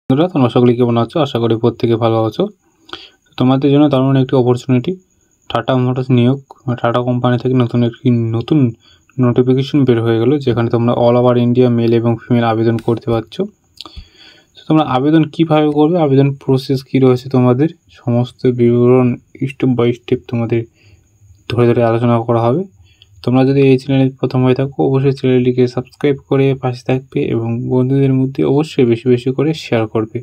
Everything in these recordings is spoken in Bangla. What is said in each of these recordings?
বন্ধুরা তোমরা সকলে কেমন আছো? আশা করি প্রত্যেকে ভালো আছো। তোমাদের জন্য দারুণ একটি অপরচুনিটি, টাটা মোটরস নিয়োগ। টাটা কোম্পানি থেকে নতুন নোটিফিকেশন বের হয়ে গেল, যেখানে তোমরা অল ওভার ইন্ডিয়া মেল এবং ফিমেল আবেদন করতে পারছো। তো তোমরা আবেদন কীভাবে করবে, আবেদন প্রসেস কী রয়েছে, তোমাদের সমস্ত বিবরণ স্টেপ বাই স্টেপ তোমাদের ধরে ধরে আলোচনা করা হবে। তোমরা যদি এই চ্যানেলে প্রথম হয়ে থাকো, অবশ্যই চ্যানেলটিকে সাবস্ক্রাইব করে পাশে থাকবে এবং বন্ধুদের মধ্যে অবশ্যই বেশি বেশি করে শেয়ার করবে।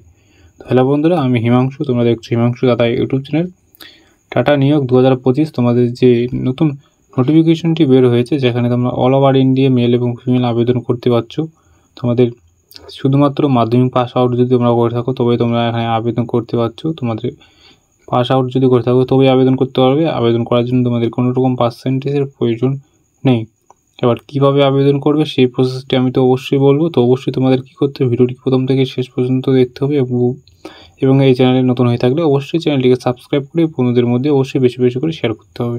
হ্যালো বন্ধুরা, আমি হিমাংশু, তোমরা দেখছো হিমাংশু দাদা ইউটিউব চ্যানেল। টাটা নিয়োগ 2025 তোমাদের যে নতুন নোটিফিকেশনটি বের হয়েছে, যেখানে তোমরা অল ওভার ইন্ডিয়া মেল এবং ফিমেল আবেদন করতে পারছো। তোমাদের শুধুমাত্র মাধ্যমিক পাস আউট যদি তোমরা করে থাকো তবেই তোমরা এখানে আবেদন করতে পারছো। তোমাদের পাস আউট যদি করে থাকো তবেই আবেদন করতে পারবে। আবেদন করার জন্য তোমাদের কোনো রকম পার্সেন্টেজের প্রয়োজন নেই। এবার কীভাবে আবেদন করবে সেই প্রসেসটি আমি তো অবশ্যই বলবো। তো অবশ্যই তোমাদের কী করতে হবে, ভিডিওটি প্রথম থেকে শেষ পর্যন্ত দেখতে হবে এবং এই চ্যানেলে নতুন হয়ে থাকলে অবশ্যই চ্যানেলটিকে সাবস্ক্রাইব করে বন্ধুদের মধ্যে অবশ্যই বেশি বেশি করে শেয়ার করতে হবে।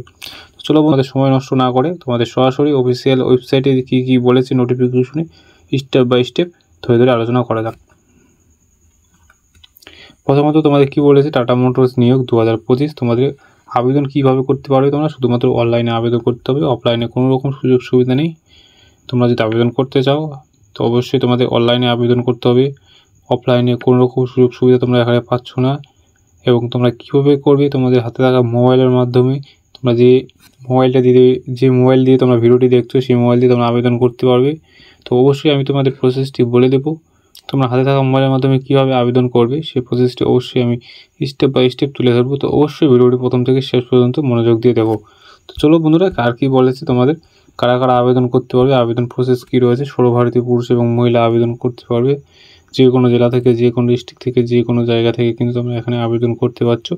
তো চলো তোমাদের সময় নষ্ট না করে তোমাদের সরাসরি অফিসিয়াল ওয়েবসাইটে কী কী বলেছে নোটিফিকেশনে স্টেপ বাই স্টেপ ধরে ধরে আলোচনা করা যাক। প্রথমত তোমাদের কি বলেছে, টাটা মোটরস নিয়োগ 2025 তোমাদের আবেদন কিভাবে করতে পারবে। তোমরা শুধুমাত্র অনলাইনে আবেদন করতে হবে, অফলাইনে কোনো রকম সুযোগ সুবিধা নেই। তোমরা যদি আবেদন করতে চাও তো অবশ্যই তোমাদের অনলাইনে আবেদন করতে হবে। অফলাইনে কোনো রকম সুযোগ সুবিধা তোমরা এখানে পাচ্ছ না। এবং তোমরা কীভাবে করবে, তোমাদের হাতে থাকা মোবাইলের মাধ্যমে তোমরা যে মোবাইল দিয়ে তোমরা ভিডিওটি দেখছো সেই মোবাইল দিয়ে তোমরা আবেদন করতে পারবে। তো অবশ্যই আমি তোমাদের প্রসেসটি বলে দেবো। তোমরা হাতে থাকা মোবাইলের মাধ্যমে কীভাবে আবেদন করবে সেই প্রসেসটি অবশ্যই আমি স্টেপ বাই স্টেপ তুলে ধরবো। তো অবশ্যই ভিডিওটি প্রথম থেকে শেষ পর্যন্ত মনোযোগ দিয়ে দেখো। তো চলো বন্ধুরা, কার কী বলেছে, তোমাদের কারা কারা আবেদন করতে পারবে, আবেদন প্রসেস কী রয়েছে। সর্বভারতীয় পুরুষ এবং মহিলা আবেদন করতে পারবে। যে কোনো জেলা থেকে, যে কোনো ডিস্ট্রিক্ট থেকে, যে কোনো জায়গা থেকে কিন্তু তোমরা এখানে আবেদন করতে পারছো।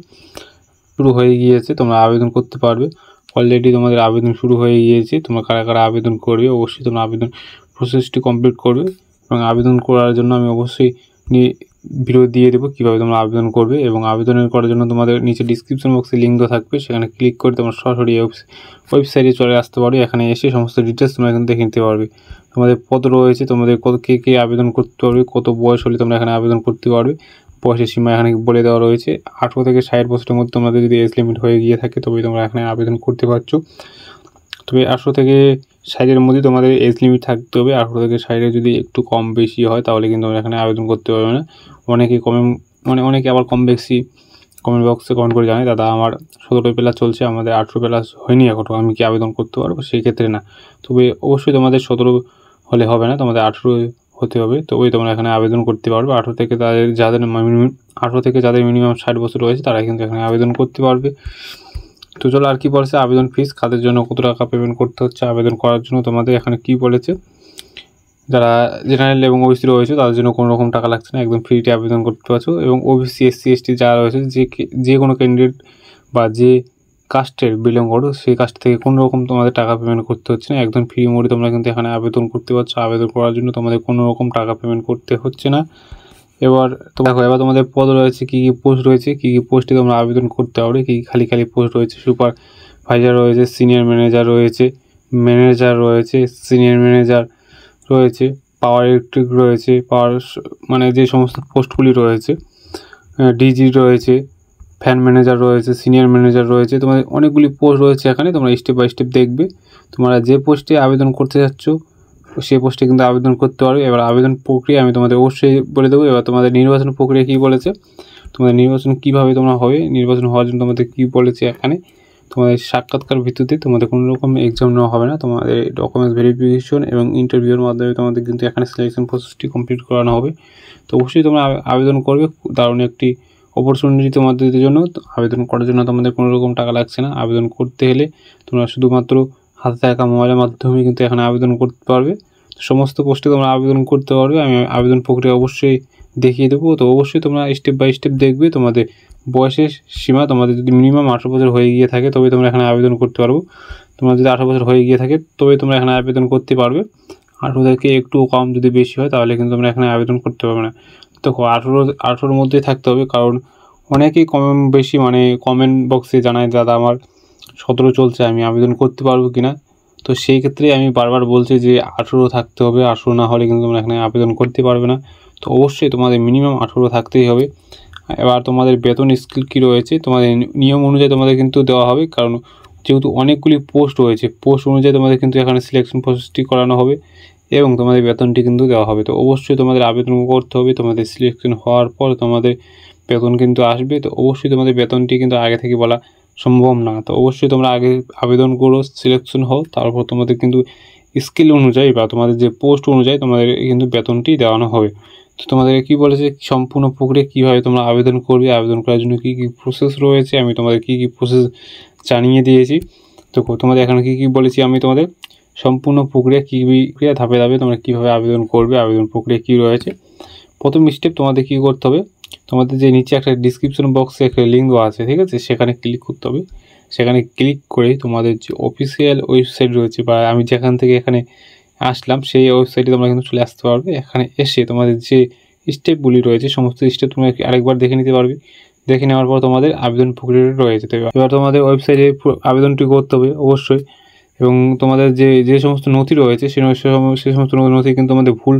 শুরু হয়ে গিয়েছে, তোমরা আবেদন করতে পারবে। অলরেডি তোমাদের আবেদন শুরু হয়ে গিয়েছে। তোমরা কারা কারা আবেদন করবে অবশ্যই তোমরা আবেদন প্রসেসটি কমপ্লিট করবে। এবং আবেদন করার জন্য আমি অবশ্যই ভিডিও দিয়ে দেবো কীভাবে তোমরা আবেদন করবে। এবং আবেদনের করার জন্য তোমাদের নিচে ডিসক্রিপশন বক্সে লিঙ্ক দেওয়া থাকবে, সেখানে ক্লিক করে তোমরা সরাসরি ওয়েবসাইটে চলে আসতে পারবে। এখানে এসে সমস্ত ডিটেলস তোমরা এখানে দেখে নিতে পারবে। তোমাদের পদ রয়েছে, তোমাদের কে আবেদন করতে পারবে, কত বয়স হলে তোমরা এখানে আবেদন করতে পারবে। বয়সের সীমা এখানে বলে দেওয়া রয়েছে। 18 থেকে 60 বছরের মধ্যে তোমাদের যদি এজ লিমিট হয়ে গিয়ে থাকে তবেই তোমরা এখানে আবেদন করতে পারছো। তবে 18 থেকে 60-এর মধ্যে তোমাদের এজ লিমিট থাকতে হবে। 18 থেকে 60 যদি একটু কম বেশি হয় তাহলে কিন্তু তোমরা এখানে আবেদন করতে পারবে না। অনেকে আবার কম বেশি কমেন্ট বক্সে কমেন্ট করে জানায়, দাদা আমার 17 প্লাস চলছে, আমাদের 18 প্লাস হয়নি এখনও, আমি কি আবেদন করতে পারবো? সেই ক্ষেত্রে না। তবে অবশ্যই তোমাদের 17 হলে হবে না, তোমাদের 18 হতে হবে, তবেই তোমরা এখানে আবেদন করতে পারবে। 18 থেকে যাদের মিনিমাম 60 বছর রয়েছে তারা কিন্তু এখানে আবেদন করতে পারবে। তো চলো আর কি বলেছে, আবেদন ফিস কাদের জন্য কত টাকা পেমেন্ট করতে হচ্ছে আবেদন করার জন্য। তোমাদের এখানে কি বলেছে, যারা জেনারেল এবং ওবিসি রয়েছে তাদের জন্য কোনো রকম টাকা লাগছে না, একদম ফ্রিতে আবেদন করতে পারছো। এবং ওবিসি এসসি এসটি যারা রয়েছে, যে কোনো ক্যান্ডিডেট বা যে কাস্টের বিলং করো সেই কাস্ট থেকে কোনো রকম তোমাদের টাকা পেমেন্ট করতে হচ্ছে না, একদম ফ্রি মোডে তোমরা কিন্তু এখানে আবেদন করতে পারছো। আবেদন করার জন্য তোমাদের কোনো রকম টাকা পেমেন্ট করতে হচ্ছে না। এবার তোমাদের পদ রয়েছে, কী কী পোস্ট রয়েছে, কী কী পোস্টে তোমরা আবেদন করতে পারবে, কী খালি পোস্ট রয়েছে। সুপারভাইজার রয়েছে, সিনিয়র ম্যানেজার রয়েছে, সিনিয়র ম্যানেজার রয়েছে, পাওয়ার ইলেকট্রিক রয়েছে, মানে যে সমস্ত পোস্টগুলি রয়েছে, ডিজি রয়েছে, ফ্যান ম্যানেজার রয়েছে, সিনিয়র ম্যানেজার রয়েছে। তোমাদের অনেকগুলি পোস্ট রয়েছে এখানে, তোমরা স্টেপ বাই স্টেপ দেখবে। তোমরা যে পোস্টে আবেদন করতে যাচ্ছ সেই পোস্টে কিন্তু আবেদন করতে পারবে। এবার আবেদন প্রক্রিয়া আমি তোমাদের অবশ্যই বলে দেবো। এবার তোমাদের নির্বাচন প্রক্রিয়া কী বলেছে, তোমাদের নির্বাচন কীভাবে তোমরা হবে, নির্বাচন হওয়ার জন্য তোমাদের কী বলেছে এখানে, তোমাদের সাক্ষাৎকার ভিত্তিতে তোমাদের কোনো রকম এক্সাম নেওয়া হবে না, তোমাদের ডকুমেন্টস ভেরিফিকেশন এবং ইন্টারভিউর মাধ্যমে তোমাদের কিন্তু এখানে সিলেকশন প্রসেসটি কমপ্লিট করানো হবে। তো অবশ্যই তোমরা আবেদন করবে, দারুণ একটি অপরচুনিটি তোমাদের জন্য। আবেদন করার জন্য তোমাদের কোনো রকম টাকা লাগছে না। আবেদন করতে হলে তোমরা শুধুমাত্র হাতে থাকা মোবাইলের মাধ্যমে কিন্তু এখানে আবেদন করতে পারবে। সমস্ত পোস্টে তোমরা আবেদন করতে পারবে, আমি আবেদন প্রক্রিয়া অবশ্যই দেখিয়ে দেবো। তো অবশ্যই তোমরা স্টেপ বাই স্টেপ দেখবে। তোমাদের বয়সের সীমা, তোমাদের যদি মিনিমাম 18 বছর হয়ে গিয়ে থাকে তবে তোমরা এখানে আবেদন করতে পারবো। তোমরা যদি 18 বছর হয়ে গিয়ে থাকে তবে তোমরা এখানে আবেদন করতে পারবে। 18 থেকে একটু কম যদি বেশি হয় তাহলে কিন্তু তোমরা এখানে আবেদন করতে পারবে না। তো 18-র মধ্যেই থাকতে হবে, কারণ অনেকেই কম বেশি মানে কমেন্ট বক্সে জানায়, দাদা আমার 17 চলছে, আমি আবেদন করতে পারবো কিনা। তো সেই ক্ষেত্রে আমি বারবার বলছি যে 18 থাকতে হবে, 18 না হলে কিন্তু তোমরা এখানে আবেদন করতে পারবে না। তো অবশ্যই তোমাদের মিনিমাম 18 থাকতেই হবে। এবার তোমাদের বেতন স্কেল কী রয়েছে, তোমাদের নিয়ম অনুযায়ী তোমাদের কিন্তু দেওয়া হবে, কারণ যেহেতু অনেকগুলি পোস্ট রয়েছে, পোস্ট অনুযায়ী তোমাদের কিন্তু এখানে সিলেকশন প্রসেসটি করানো হবে এবং তোমাদের বেতনটি কিন্তু দেওয়া হবে। তো অবশ্যই তোমাদের আবেদন করতে হবে, তোমাদের সিলেকশন হওয়ার পর তোমাদের বেতন কিন্তু আসবে। তো অবশ্যই তোমাদের বেতনটি কিন্তু আগে থেকে বলা সম্ভব না। তো অবশ্যই তোমরা আগে আবেদন করো, সিলেকশন হও, তারপর তোমাদের কিন্তু স্কিল অনুযায়ী বা তোমাদের যে পোস্ট অনুযায়ী তোমাদের কিন্তু বেতনটি দেওয়ানো হবে। তো তোমাদের কী বলেছে সম্পূর্ণ প্রক্রিয়া কীভাবে তোমরা আবেদন করবে, আবেদন করার জন্য কী কী প্রসেস রয়েছে আমি তোমাদের কী কী প্রসেস জানিয়ে দিয়েছি। তো তোমাদের এখানে কী কী বলেছি আমি তোমাদের সম্পূর্ণ প্রক্রিয়া কী ক্রিয়া ধাপে ধাপে তোমরা কীভাবে আবেদন করবে, আবেদন প্রক্রিয়া কী রয়েছে। প্রথম স্টেপ তোমাদের কী করতে হবে, তোমাদের যে নিচে একটা ডিসক্রিপশন বক্সে একটা লিঙ্ক দেওয়া আছে, ঠিক আছে, সেখানে ক্লিক করতে হবে। সেখানে ক্লিক করে তোমাদের যে অফিসিয়াল ওয়েবসাইট রয়েছে বা আমি যেখান থেকে এখানে আসলাম সেই ওয়েবসাইটে তোমরা কিন্তু চলে আসতে পারবে। এখানে এসে তোমাদের যে স্টেপগুলি রয়েছে সমস্ত স্টেপ তোমরা আরেকবার দেখে নিতে পারবে। দেখে নেওয়ার পর তোমাদের আবেদন প্রক্রিয়াটা রয়েছে। তো এবার তোমাদের ওয়েবসাইটে আবেদনটি করতে হবে অবশ্যই, এবং তোমাদের যে সমস্ত নথি রয়েছে সেই সমস্ত নথি কিন্তু তোমাদের ভুল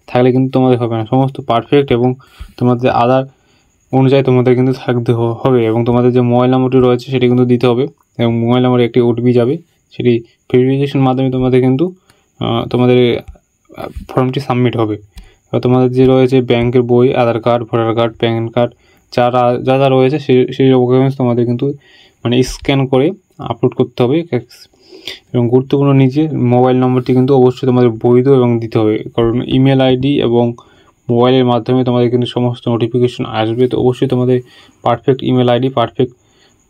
থাকলে কিন্তু তোমাদের হবে না, সমস্ত পারফেক্ট এবং তোমাদের আধার অনুযায়ী তোমাদের কিন্তু থাকতে হবে। এবং তোমাদের যে মোবাইল নম্বরটি রয়েছে সেটি কিন্তু দিতে হবে, এবং মোবাইল নম্বরে একটি ওটিপি যাবে, সেটি ভেরিফিকেশনের মাধ্যমে তোমাদের কিন্তু তোমাদের ফর্মটি সাবমিট হবে। এবার তোমাদের যে রয়েছে ব্যাংকের বই, Aadhaar card, voter card, PAN card যা যা রয়েছে সেই ডকুমেন্টস তোমাদের কিন্তু মানে স্ক্যান করে আপলোড করতে হবে। এবং গুরুত্বপূর্ণ নিচে মোবাইল নম্বরটি কিন্তু অবশ্যই তোমাদের বৈধ এবং দিতে হবে, কারণ ইমেল আইডি এবং মোবাইলের মাধ্যমে তোমাদের কিন্তু সমস্ত নোটিফিকেশন আসবে। তো অবশ্যই তোমাদের perfect email ID, perfect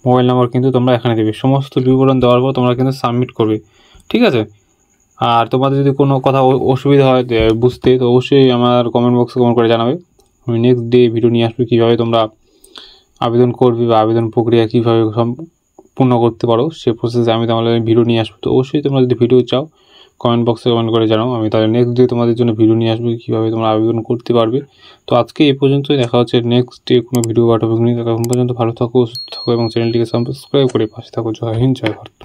mobile number কিন্তু তোমরা এখানে দেবে। সমস্ত বিবরণ দেওয়ার পর তোমরা কিন্তু সাবমিট করবে, ঠিক আছে। আর তোমাদের যদি কোনো কথা অসুবিধা হয় বুঝতে, তো অবশ্যই আমার কমেন্ট বক্সে কমেন্ট করে জানাবে। আমি নেক্সট ডে ভিডিও নিয়ে আসবো কীভাবে তোমরা আবেদন করবে বা আবেদন প্রক্রিয়া কীভাবে সম্পূর্ণ করতে পারো সেই প্রসেসে আমি তোমাদের ভিডিও নিয়ে আসবো। তো অবশ্যই তোমরা যদি ভিডিও চাও কমেন্ট বক্সে কমেন্ট করে জানাও, আমি তাহলে নেক্সট ডে তোমাদের জন্য ভিডিও নিয়ে আসবো কীভাবে তোমরা আবেদন করতে পারবে। তো আজকে এই পর্যন্তই, দেখা হচ্ছে নেক্সট ডে কোনো ভিডিও বা টপিক নিয়ে। তখন পর্যন্ত ভালো থাকো, সুস্থ থাকো এবং চ্যানেলটিকে সাবস্ক্রাইব করে পাশে থাকো। জয় হিন্দ, জয় ভারত।